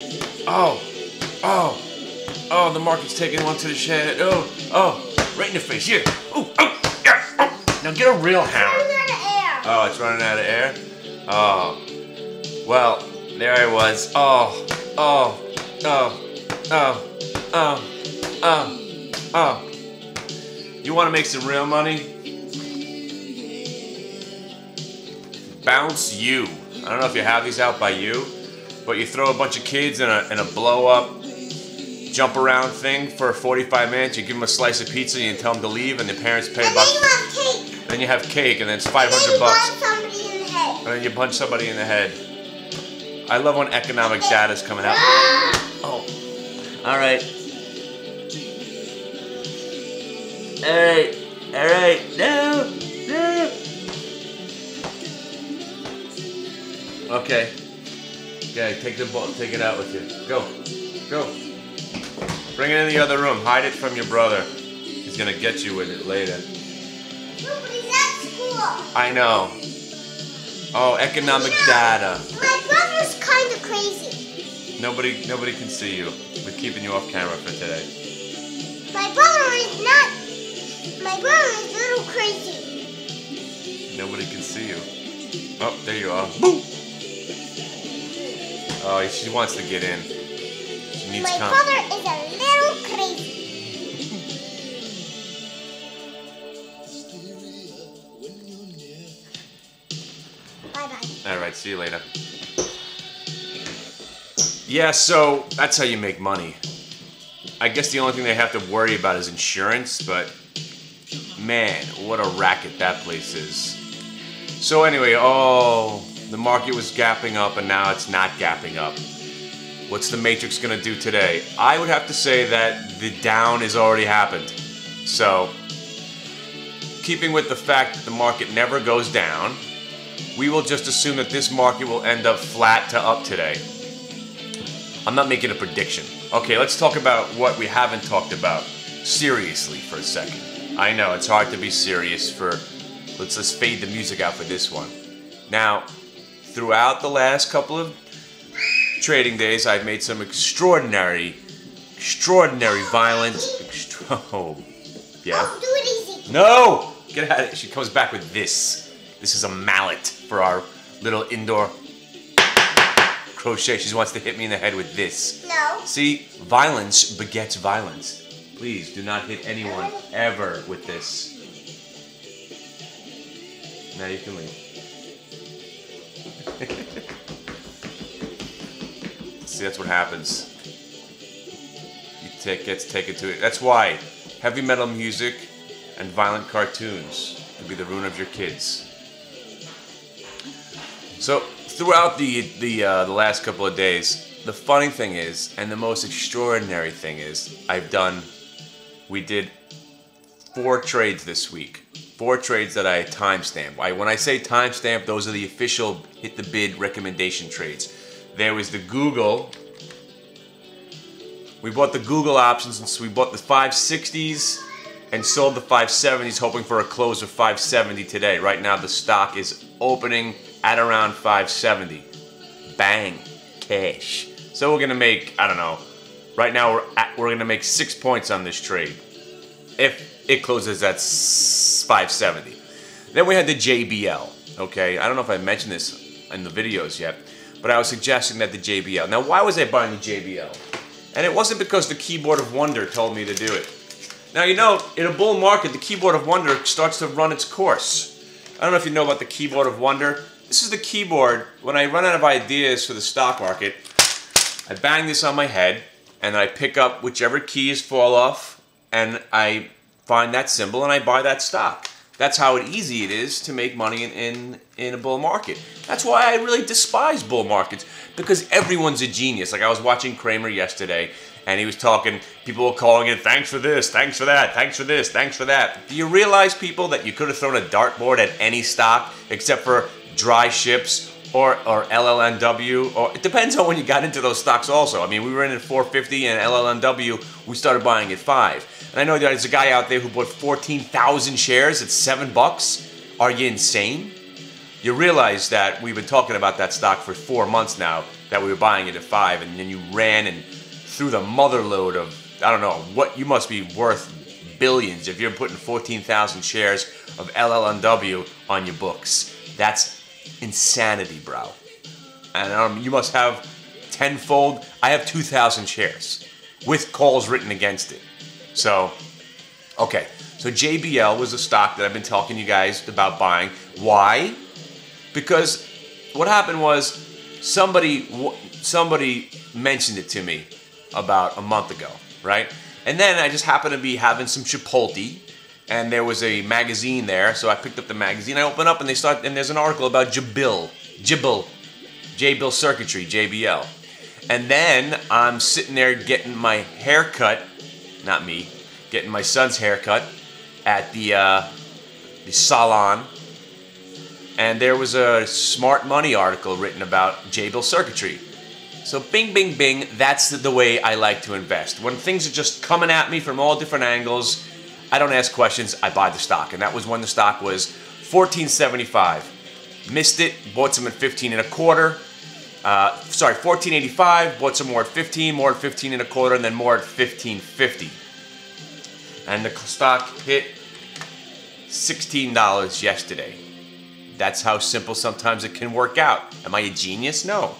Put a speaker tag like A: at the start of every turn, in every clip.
A: Oh, oh, oh, the market's taking one to the shed. Oh, oh, right in the face. Yeah. Oh, oh, yeah. Oh. Now get a real hammer.
B: It's running out of air.
A: Oh, it's running out of air? Oh. Well, there I was. Oh, oh, oh, oh, oh, oh, oh. You want to make some real money? Bounce U. I don't know if you have these out by you, but you throw a bunch of kids in a blow-up jump around thing for 45 minutes. You give them a slice of pizza and you tell them to leave, and the parents pay about.
B: And then you have cake.
A: Then you have cake, and then it's 500
B: and then
A: bucks.
B: you punch somebody in the head.
A: And then you punch somebody in the head. I love when economic data is coming out. Oh, all right. All right. No. Okay. Okay, take the ball, take it out with you. Go. Bring it in the other room. Hide it from your brother. He's gonna get you with it later.
B: No, but he's at school.
A: I know. Oh, economic data.
B: My brother's kind of crazy.
A: Nobody can see you. We're keeping you off camera for today.
B: My brother is not. My brother is a little crazy.
A: Nobody can see you. Oh, there you are. Boom! Oh, she wants to get in. She needs
B: My brother is a little crazy.
A: Bye-bye. All right, see you later. Yeah, so that's how you make money. I guess the only thing they have to worry about is insurance, but man, what a racket that place is. So anyway, oh, the market was gapping up and now it's not gapping up. What's the Matrix gonna do today? I would have to say that the down has already happened. So, keeping with the fact that the market never goes down, we will just assume that this market will end up flat to up today. I'm not making a prediction. Okay, let's talk about what we haven't talked about seriously for a second. I know, it's hard to be serious for, let's just fade the music out for this one. Now, throughout the last couple of trading days, I've made some extraordinary violent, oh, yeah.
B: Oh, do it easy.
A: No! Get out of it. She comes back with this. This is a mallet for our little indoor crochet. She wants to hit me in the head with this.
B: No.
A: See, violence begets violence. Please do not hit anyone ever with this. Now you can leave. See, that's what happens. Gets taken to it. That's why heavy metal music and violent cartoons can be the ruin of your kids. So throughout the last couple of days, the funny thing is, and the most extraordinary thing is, we did 4 trades this week. 4 trades that I timestamped. When I say timestamp, those are the official hit the bid recommendation trades. There was the Google. We bought the Google options, and so we bought the 560s and sold the 570s, hoping for a close of 570 today. Right now, the stock is opening at around 570. Bang, cash. So we're gonna make, I don't know. Right now, we're gonna make 6 points on this trade if it closes at 570. Then we had the JBL. Okay, I don't know if I mentioned this in the videos yet, but I was suggesting that the JBL. Now, why was I buying the JBL? And it wasn't because the Keyboard of Wonder told me to do it. Now, you know, in a bull market, the Keyboard of Wonder starts to run its course. I don't know if you know about the Keyboard of Wonder. This is the keyboard. When I run out of ideas for the stock market, I bang this on my head, and I pick up whichever keys fall off, and I find that symbol, and I buy that stock. That's how easy it is to make money in a bull market. That's why I really despise bull markets, because everyone's a genius. Like I was watching Kramer yesterday, and he was talking, people were calling in, thanks for this, thanks for that, thanks for this, thanks for that. Do you realize, people, that you could have thrown a dartboard at any stock except for dry ships or LLNW? Or it depends on when you got into those stocks also. I mean, we were in at 450, and LLNW, we started buying at 5. And I know there's a guy out there who bought 14,000 shares at $7. Are you insane? You realize that we've been talking about that stock for 4 months now, that we were buying it at 5, and then you ran and threw the mother load of, I don't know, what you must be worth billions if you're putting 14,000 shares of LLNW on your books. That's insanity, bro. And you must have tenfold. I have 2,000 shares with calls written against it. So, okay. So JBL was a stock that I've been talking to you guys about buying. Why? Because what happened was somebody mentioned it to me about a month ago, right? And then I just happened to be having some Chipotle, and there was a magazine there, so I picked up the magazine. I open up and there's an article about Jabil Circuitry, JBL. And then I'm sitting there getting my hair cut, not me, getting my son's haircut at the salon, and there was a Smart Money article written about Jabil Circuitry. So bing, bing, bing, that's the way I like to invest. When things are just coming at me from all different angles, I don't ask questions, I buy the stock. And that was when the stock was $14.75. Missed it, bought some at 15 and a quarter. $14.85, bought some more at 15, more at 15 and a quarter, and then more at $15.50. And the stock hit $16 yesterday. That's how simple sometimes it can work out. Am I a genius? No.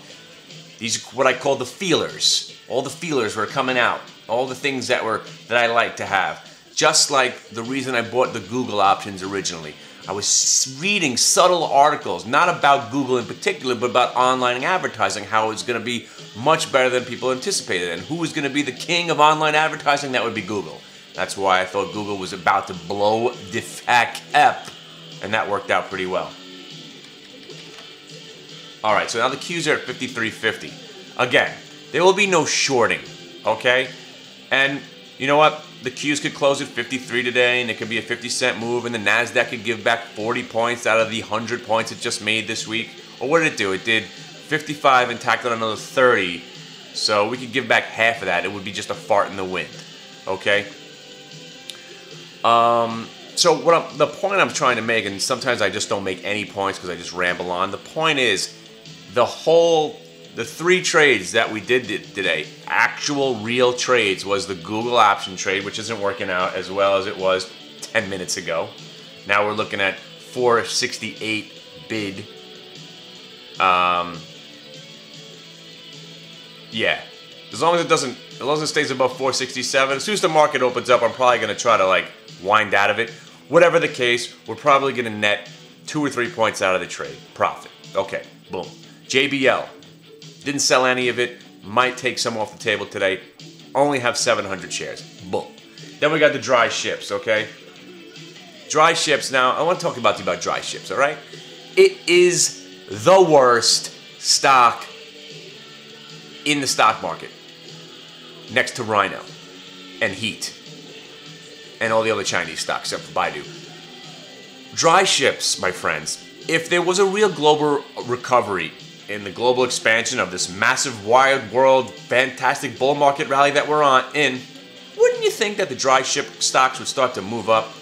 A: These are what I call the feelers. All the feelers were coming out. All the things that I like to have. Just like the reason I bought the Google options originally. I was reading subtle articles, not about Google in particular, but about online advertising, how it's going to be much better than people anticipated. And who was going to be the king of online advertising? That would be Google. That's why I thought Google was about to blow the fuck up. And that worked out pretty well. All right, so now the Qs are at 53.50. Again, there will be no shorting, okay? And you know what? The Qs could close at 53 today, and it could be a 50-cent move, and the NASDAQ could give back 40 points out of the 100 points it just made this week. Or what did it do? It did 55 and tacked on another 30, so we could give back half of that. It would be just a fart in the wind, okay? So the point I'm trying to make, and sometimes I just don't make any points because I just ramble on. The point is, the 3 trades that we did today, actual real trades, was the Google option trade, which isn't working out as well as it was 10 minutes ago. Now we're looking at 468 bid. Yeah, as long as it stays above 467, as soon as the market opens up, I'm probably going to try to wind out of it. Whatever the case, we're probably going to net 2 or 3 points out of the trade. Profit. Okay, boom. JBL. Didn't sell any of it. Might take some off the table today. Only have 700 shares. Boom. Then we got the dry ships, okay? Dry ships. Now, I want to talk about dry ships, all right? It is the worst stock in the stock market. Next to Rhino and Heat. And all the other Chinese stocks, except for Baidu. Dry ships, my friends. If there was a real global recovery in the global expansion of this massive, wild world, fantastic bull market rally that we're in, wouldn't you think that the dry ship stocks would start to move up?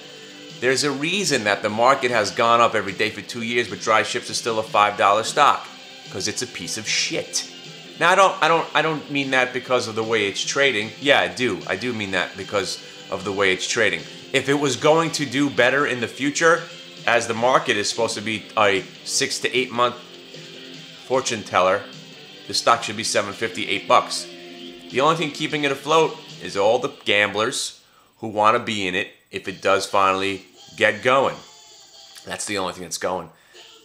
A: There's a reason that the market has gone up every day for 2 years, but dry ships is still a $5 stock, because it's a piece of shit. Now, I don't mean that because of the way it's trading. Yeah, I do. I do mean that because of the way it's trading. If it was going to do better in the future, as the market is supposed to be a 6 to 8 month fortune teller, the stock should be $7.50, $8. The only thing keeping it afloat is all the gamblers who want to be in it if it does finally get going. That's the only thing that's going.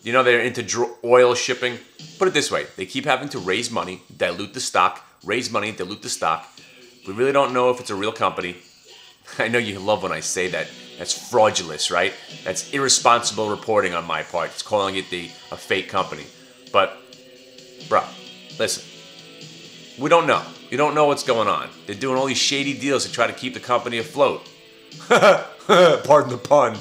A: You know, they're into oil shipping. Put it this way, they keep having to raise money, dilute the stock, raise money, dilute the stock. We really don't know if it's a real company. I know you love when I say that. That's fraudulent, right? That's irresponsible reporting on my part. It's calling it a fake company. But, bro, listen. We don't know. You don't know what's going on. They're doing all these shady deals to try to keep the company afloat. Pardon the pun.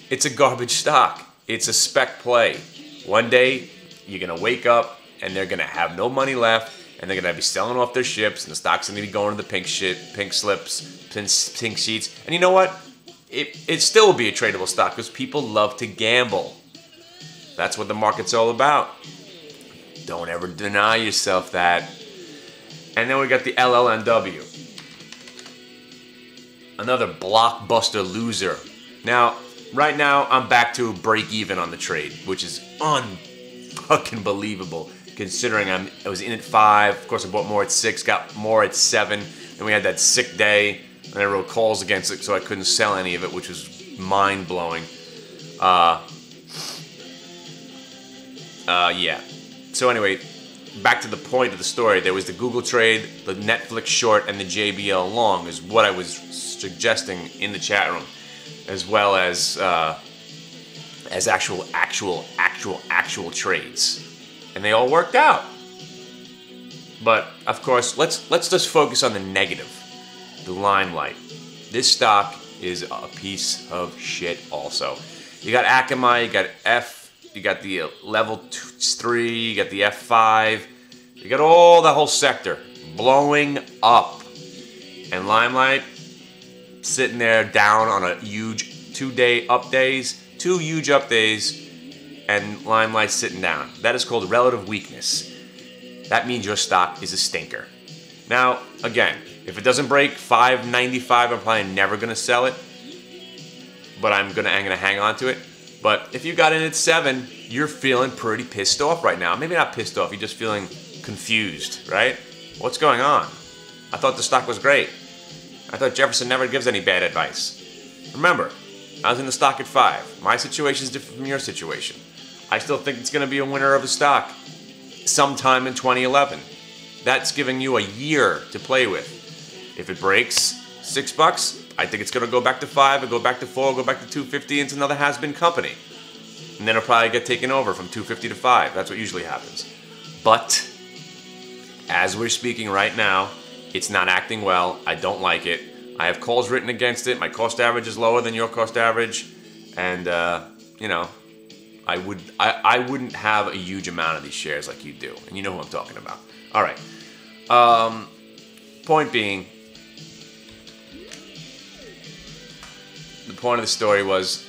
A: It's a garbage stock. It's a spec play. One day, you're going to wake up and they're going to have no money left and they're going to be selling off their ships and the stock's going to be going to the pink slips, pink sheets. And you know what? It still will be a tradable stock because people love to gamble. That's what the market's all about. Don't ever deny yourself that. And then we got the LLNW. Another blockbuster loser. Now, right now, I'm back to break even on the trade, which is unfucking believable considering I was in at 5. Of course, I bought more at 6, got more at 7, and we had that sick day, and I wrote calls against it, so I couldn't sell any of it, which was mind-blowing. Yeah. So anyway, back to the point of the story. There was the Google trade, the Netflix short, and the JBL long is what I was suggesting in the chat room, as well as actual trades, and they all worked out. But of course, let's just focus on the negative, the Limelight. This stock is a piece of shit. Also, you got Akamai, you got F, you got the level 3, you got the F5, you got all the whole sector blowing up, and Limelight sitting there down on a huge 2 huge up days, and Limelight sitting down. That is called relative weakness. That means your stock is a stinker. Now, again, if it doesn't break 595, I'm probably never going to sell it, but I'm gonna hang on to it. But if you got in at 7, you're feeling pretty pissed off right now. Maybe not pissed off, you're just feeling confused, right? What's going on? I thought the stock was great. I thought Jefferson never gives any bad advice. Remember, I was in the stock at 5. My situation is different from your situation. I still think it's going to be a winner of the stock sometime in 2011. That's giving you a year to play with. If it breaks $6, I think it's going to go back to 5, and go back to 4, go back to 250, and it's another has-been company. And then it'll probably get taken over from 250 to 5. That's what usually happens. But as we're speaking right now, it's not acting well. I don't like it. I have calls written against it. My cost average is lower than your cost average, and you know, I wouldn't have a huge amount of these shares like you do, and you know who I'm talking about. All right. Point being, the point of the story was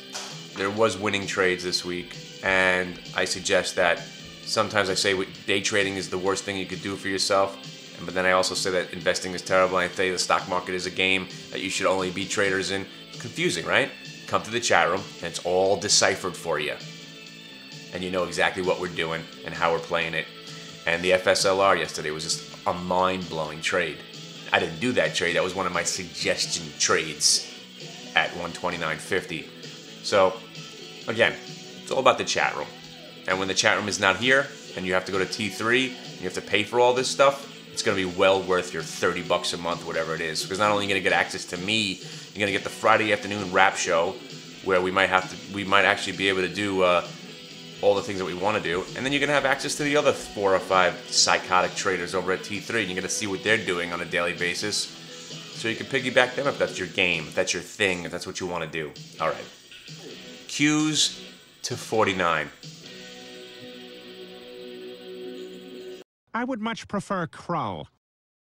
A: there was winning trades this week, and I suggest that sometimes I say day trading is the worst thing you could do for yourself. But then I also say that investing is terrible. I say the stock market is a game that you should only be traders in. It's confusing, right? Come to the chat room, and it's all deciphered for you. And you know exactly what we're doing and how we're playing it. And the FSLR yesterday was just a mind-blowing trade. I didn't do that trade. That was one of my suggestion trades at 129.50. So, again, it's all about the chat room. And when the chat room is not here, and you have to go to T3, and you have to pay for all this stuff, it's going to be well worth your $30 a month, whatever it is. Because not only are you going to get access to me, you're going to get the Friday afternoon rap show, where we might actually be able to do all the things that we want to do. And then you're going to have access to the other 4 or 5 psychotic traders over at T3, and you're going to see what they're doing on a daily basis. So you can piggyback them if that's your game, if that's your thing, if that's what you want to do. All right. Q's to 49.
C: I would much prefer Kroll.